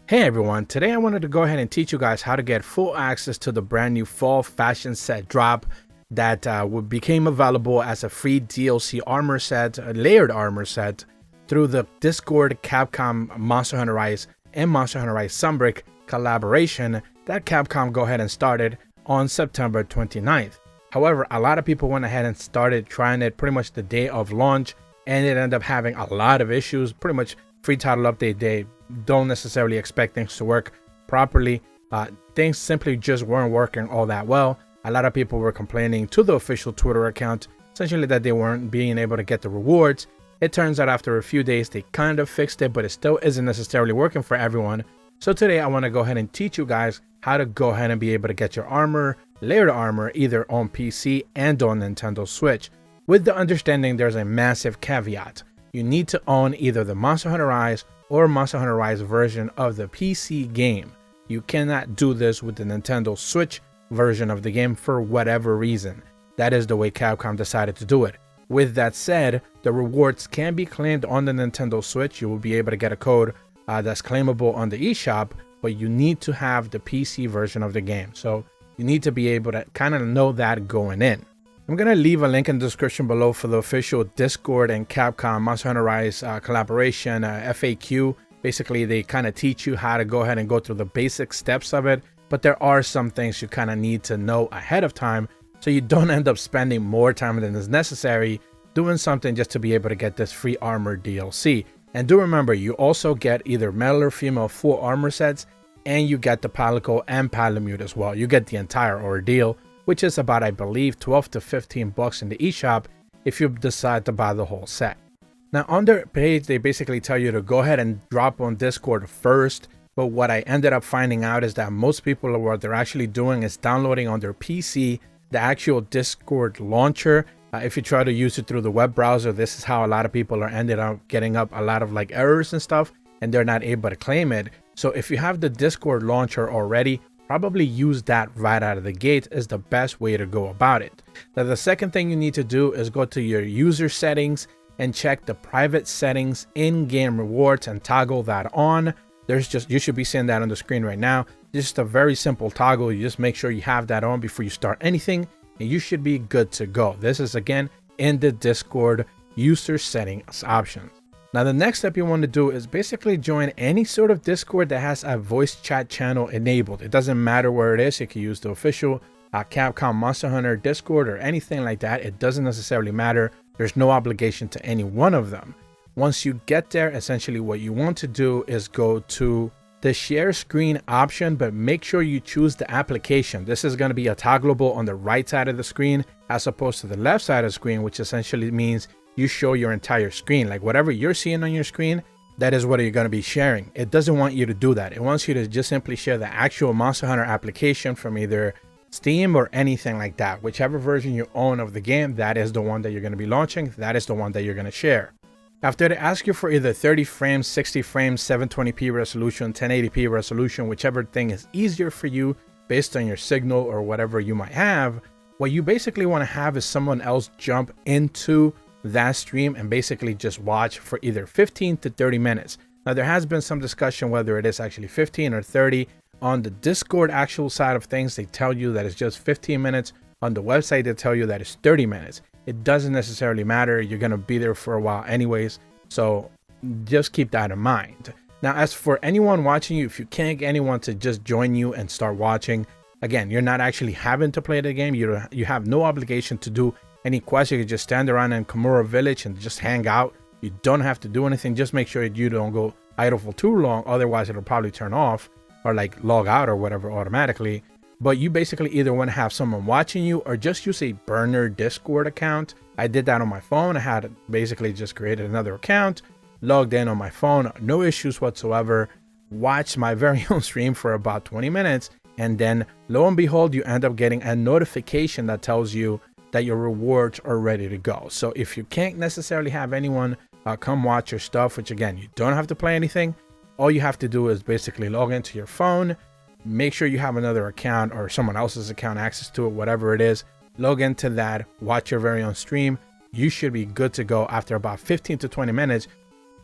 Hey everyone, today I wanted to go ahead and teach you guys how to get full access to the brand new fall fashion set drop that became available as a free DLC armor set, a layered armor set, through the Discord Capcom Monster Hunter Rise and Monster Hunter Rise Sunbreak collaboration that Capcom go ahead and started on September 29th. However, a lot of people went ahead and started trying it pretty much the day of launch, and it ended up having a lot of issues. Pretty much free title update day, don't necessarily expect things to work properly. Things simply just weren't working all that well. A lot of people were complaining to the official Twitter account, essentially that they weren't being able to get the rewards. It turns out after a few days they kind of fixed it, but it still isn't necessarily working for everyone. So today I want to go ahead and teach you guys how to go ahead and be able to get your armor, layered armor, either on PC and on Nintendo Switch, with the understanding there's a massive caveat. You need to own either the Monster Hunter Rise or Monster Hunter Rise version of the PC game. You cannot do this with the Nintendo Switch version of the game for whatever reason. That is the way Capcom decided to do it. With that said, the rewards can be claimed on the Nintendo Switch. You will be able to get a code that's claimable on the eShop, but you need to have the PC version of the game. So you need to be able to kind of know that going in. I'm going to leave a link in the description below for the official Discord and Capcom Monster Hunter Rise collaboration FAQ. Basically, they kind of teach you how to go ahead and go through the basic steps of it, but there are some things you kind of need to know ahead of time so you don't end up spending more time than is necessary doing something just to be able to get this free armor DLC. And do remember, you also get either male or female full armor sets, and you get the Palico and Palamute as well. You get the entire ordeal, which is about, I believe, 12 to 15 bucks in the eShop if you decide to buy the whole set. Now on their page, they basically tell you to go ahead and drop on Discord first, but what I ended up finding out is that most people, what they're actually doing is downloading on their PC the actual Discord launcher. If you try to use it through the web browser, this is how a lot of people are ended up getting up a lot of like errors and stuff, and they're not able to claim it. So if you have the Discord launcher already, probably use that right out of the gate is the best way to go about it. Now the second thing you need to do is go to your user settings and check the private settings in-game rewards and toggle that on. You should be seeing that on the screen right now. Just a very simple toggle. You just make sure you have that on before you start anything, and you should be good to go. This is again in the Discord user settings options. Now the next step you want to do is basically join any sort of Discord that has a voice chat channel enabled. It doesn't matter where it is. You can use the official Capcom Monster Hunter Discord or anything like that. It doesn't necessarily matter. There's no obligation to any one of them. Once you get there, essentially what you want to do is go to the share screen option, but make sure you choose the application. This is going to be a toggleable on the right side of the screen as opposed to the left side of the screen, which essentially means you show your entire screen. Like whatever you're seeing on your screen, that is what you're going to be sharing. It doesn't want you to do that. It wants you to just simply share the actual Monster Hunter application from either Steam or anything like that. Whichever version you own of the game, that is the one that you're going to be launching. That is the one that you're going to share. After they ask you for either 30 frames, 60 frames, 720p resolution, 1080p resolution, whichever thing is easier for you based on your signal or whatever you might have, what you basically want to have is someone else jump into that stream and basically just watch for either 15 to 30 minutes. Now there has been some discussion whether it is actually 15 or 30. On the Discord actual side of things, they tell you that it's just 15 minutes. On the website, they tell you that it's 30 minutes. It doesn't necessarily matter. You're going to be there for a while anyways, so just keep that in mind. Now, as for anyone watching you, if you can't get anyone to just join you and start watching, again, you're not actually having to play the game. You have no obligation to do any quests. You can just stand around in Komura Village and just hang out. You don't have to do anything. Just make sure you don't go idle for too long. Otherwise, it'll probably turn off or like log out or whatever automatically. But you basically either want to have someone watching you or just use a burner Discord account. I did that on my phone. I had basically just created another account, logged in on my phone, no issues whatsoever, watched my very own stream for about 20 minutes. And then lo and behold, you end up getting a notification that tells you that your rewards are ready to go. So if you can't necessarily have anyone come watch your stuff, which again, you don't have to play anything. All you have to do is basically log into your phone, make sure you have another account or someone else's account access to it, whatever it is, log into that, watch your very own stream. You should be good to go after about 15 to 20 minutes.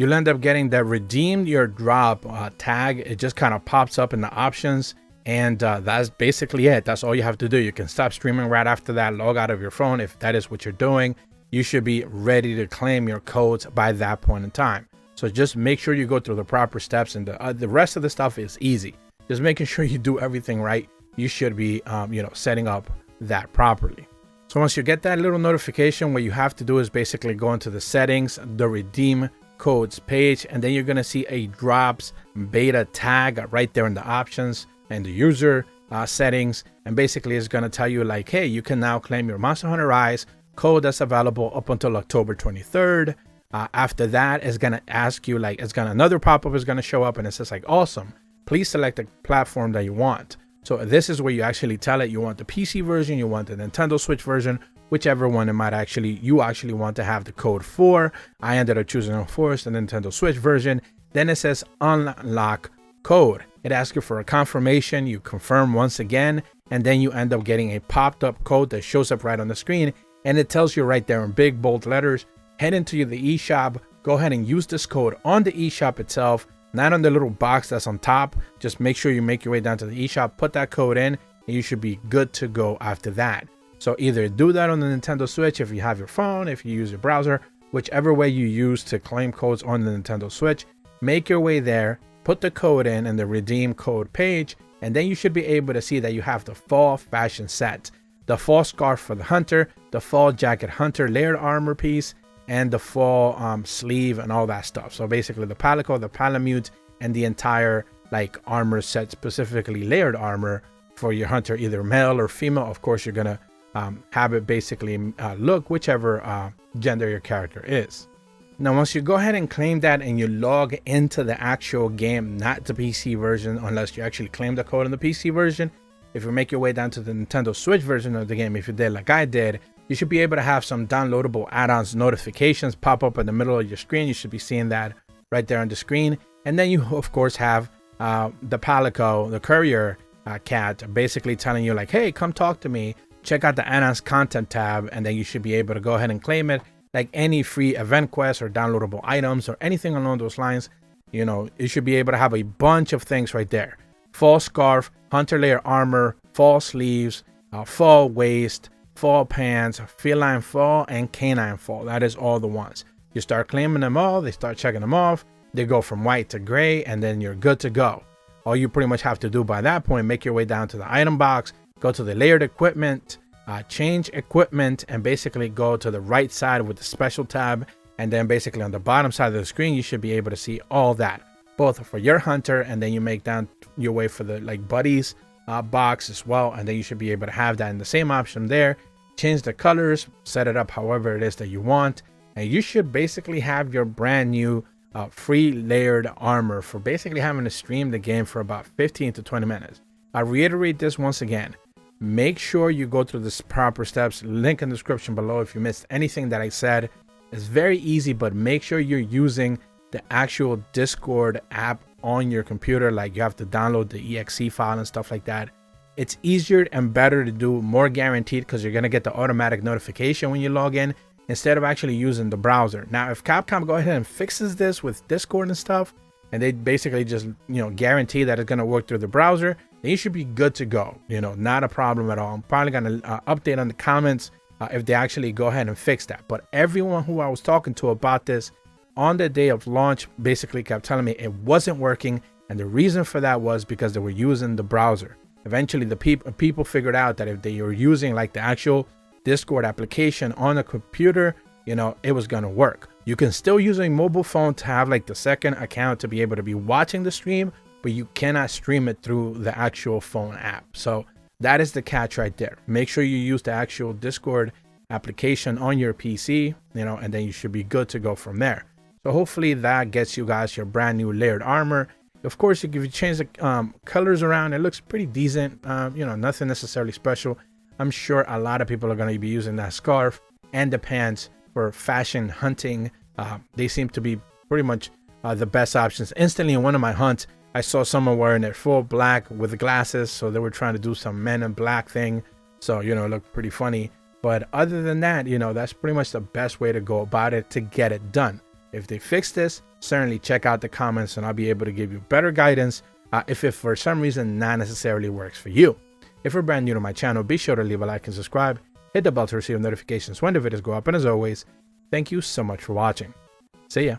you'll end up getting that redeem your drop tag. It just kind of pops up in the options, and that's basically it. That's all you have to do. You can stop streaming right after that, log out of your phone if that is what you're doing. You should be ready to claim your codes by that point in time. So just make sure you go through the proper steps, and the rest of the stuff is easy. Just making sure you do everything right. You should be setting up that properly. So once you get that little notification, what you have to do is basically go into the settings, the redeem codes page, and then you're going to see a drops beta tag right there in the options and the user settings. And basically it's going to tell you like, hey, you can now claim your Monster Hunter Rise code that's available up until October 23rd. After that, it's going to ask you, like, another pop-up is going to show up, and it says like, awesome, please select the platform that you want. So this is where you actually tell it you want the PC version, you want the Nintendo Switch version, whichever one you actually want to have the code for. I ended up choosing, of course, the Nintendo Switch version. Then it says unlock code. It asks you for a confirmation. You confirm once again, and then you end up getting a popped up code that shows up right on the screen, and it tells you right there in big bold letters, head into the eShop, go ahead and use this code on the eShop itself, not on the little box that's on top. Just make sure you make your way down to the eShop, put that code in, and you should be good to go after that. So either do that on the Nintendo Switch if you have your phone, if you use your browser, whichever way you use to claim codes on the Nintendo Switch, make your way there, put the code in the redeem code page, and then you should be able to see that you have the fall fashion set, the fall scarf for the hunter, the fall jacket hunter layered armor piece, and the fall sleeve and all that stuff. So basically the palico, the palamute, and the entire like armor set, specifically layered armor for your hunter, either male or female. Of course, you're gonna have it basically look whichever gender your character is. Now, once you go ahead and claim that and you log into the actual game, not the PC version, unless you actually claim the code in the PC version, if you make your way down to the Nintendo Switch version of the game, if you did like I did, you should be able to have some downloadable add-ons notifications pop up in the middle of your screen. You should be seeing that right there on the screen. And then you, of course, have the Palico, the courier cat, basically telling you like, hey, come talk to me. Check out the add-ons content tab, and then you should be able to go ahead and claim it. Like any free event quests or downloadable items or anything along those lines, you should be able to have a bunch of things right there. Fall scarf, hunter layer armor, fall sleeves, fall waist, fall pants, feline fall, and canine fall. That is all the ones. You start claiming them all, they start checking them off, they go from white to gray, and then you're good to go. All you pretty much have to do by that point, make your way down to the item box, go to the layered equipment, change equipment, and basically go to the right side with the special tab, and then basically on the bottom side of the screen you should be able to see all that, both for your hunter, and then you make down your way for the like buddies box as well, and then you should be able to have that in the same option there. Change the colors, set it up however it is that you want, and you should basically have your brand new free layered armor for basically having to stream the game for about 15 to 20 minutes. I reiterate this once again. Make sure you go through the proper steps. Link in the description below if you missed anything that I said. It's very easy, but make sure you're using the actual Discord app on your computer. Like you have to download the exe file and stuff like that. It's easier and better to do, more guaranteed, because you're going to get the automatic notification when you log in instead of actually using the browser. Now, if Capcom go ahead and fixes this with Discord and stuff, and they basically just, guarantee that it's going to work through the browser, then you should be good to go. Not a problem at all. I'm probably going to update on the comments if they actually go ahead and fix that. But everyone who I was talking to about this on the day of launch basically kept telling me it wasn't working. And the reason for that was because they were using the browser. Eventually, the people figured out that if they were using like the actual Discord application on a computer, it was going to work. You can still use a mobile phone to have like the second account to be able to be watching the stream, but you cannot stream it through the actual phone app. So that is the catch right there. Make sure you use the actual Discord application on your PC, and then you should be good to go from there. So hopefully that gets you guys your brand new layered armor. Of course, if you change the colors around, it looks pretty decent. Nothing necessarily special. I'm sure a lot of people are going to be using that scarf and the pants for fashion hunting. They seem to be pretty much the best options. Instantly in one of my hunts, I saw someone wearing it full black with glasses, so they were trying to do some Men in Black thing. So, it looked pretty funny. But other than that, that's pretty much the best way to go about it to get it done. If they fix this, certainly check out the comments and I'll be able to give you better guidance if it for some reason not necessarily works for you. If you're brand new to my channel, be sure to leave a like and subscribe. Hit the bell to receive notifications when the videos go up. And as always, thank you so much for watching. See ya.